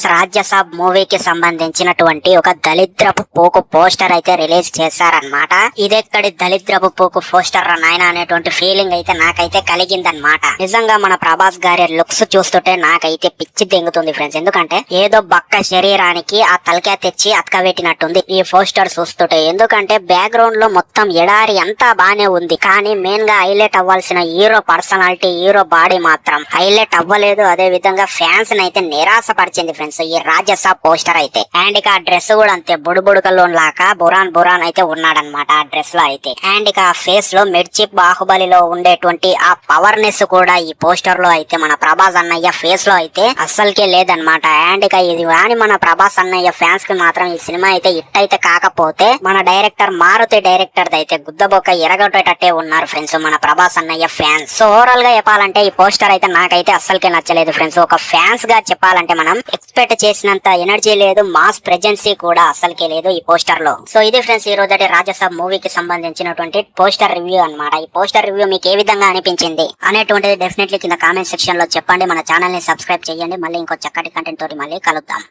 రాజ్యసభ మూవీకి సంబంధించినటువంటి ఒక దళిద్రపు పోకు పోస్టర్ అయితే రిలీజ్ చేశారనమాట. ఇదెక్కడి దళిద్రపు పోకు పోస్టర్ నాయన అనేటువంటి ఫీలింగ్ అయితే నాకైతే కలిగిందనమాట. నిజంగా మన ప్రభాస్ గారి లుక్స్ చూస్తుంటే నాకైతే పిచ్చి దెంగుతుంది ఫ్రెండ్స్. ఎందుకంటే ఏదో బక్క శరీరానికి ఆ తలకాయ తెచ్చి అతకబెట్టినట్టుంది ఈ పోస్టర్ చూస్తుంటే. ఎందుకంటే బ్యాక్గ్రౌండ్ లో మొత్తం ఎడారి అంతా బానే ఉంది, కానీ మెయిన్ గా హైలైట్ అవ్వాల్సిన హీరో పర్సనాలిటీ, హీరో బాడీ మాత్రం హైలైట్ అవ్వలేదు. అదే విధంగా ఫ్యాన్స్ అయితే నిరాశపరిచింది ఫ్రెండ్స్ ఈ రాజ్యసభ పోస్టర్ అయితే. అండ్ ఇక ఆ డ్రెస్ కూడా అంతే బుడుబుడుకలో లాగా బురాన్ అయితే ఉన్నాడనమాట ఆ డ్రెస్ లో అయితే. అండ్ ఇక ఆ ఫేస్ లో మిర్చి బాహుబలిలో ఉండేటువంటి ఆ పవర్నెస్ కూడా ఈ పోస్టర్ లో అయితే మన ప్రభాస్ అన్నయ్య ఫేస్ లో అయితే అస్సలకే లేదనమాట. అండ్ ఇక ఇది కానీ మన ప్రభాస్ అన్నయ్య ఫ్యాన్స్ కి మాత్రం ఈ సినిమా అయితే హిట్ అయితే కాకపోతే మన డైరెక్టర్ మారుతి డైరెక్టర్ అయితే గుద్దబొక్క ఎరగొట్టేటట్టే ఉన్నారు ఫ్రెండ్స్ మన ప్రభాస్ అన్నయ్య ఫ్యాన్స్. సో ఓవరాల్ గా చెప్పాలంటే ఈ పోస్టర్ అయితే నాకైతే అస్సలకే నచ్చలేదు ఫ్రెండ్స్. ఒక ఫ్యాన్స్ గా చెప్పాలంటే మనం ఎక్స్పెక్ట్ చేసినంత ఎనర్జీ లేదు, మాస్ ప్రెజెన్సీ కూడా అస్సలకే లేదు ఈ పోస్టర్ లో. సో ఇది ఫ్రెండ్స్ ఈ రోజు రాజ్యసభ మూవీకి సంబంధించినటువంటి పోస్టర్ రివ్యూ అన్నమాట. ఈ పోస్టర్ రివ్యూ మీకు ఏ విధంగా అనిపించింది అనేటువంటిది డెఫినెట్లీ కింద కామెంట్ సెక్షన్ లో చెప్పండి. మన ఛానల్ ని సబ్స్క్రైబ్ చేయండి. మళ్ళీ ఇంకో చక్కటి కంటెంట్ తోటి మళ్ళీ కలుద్దాం.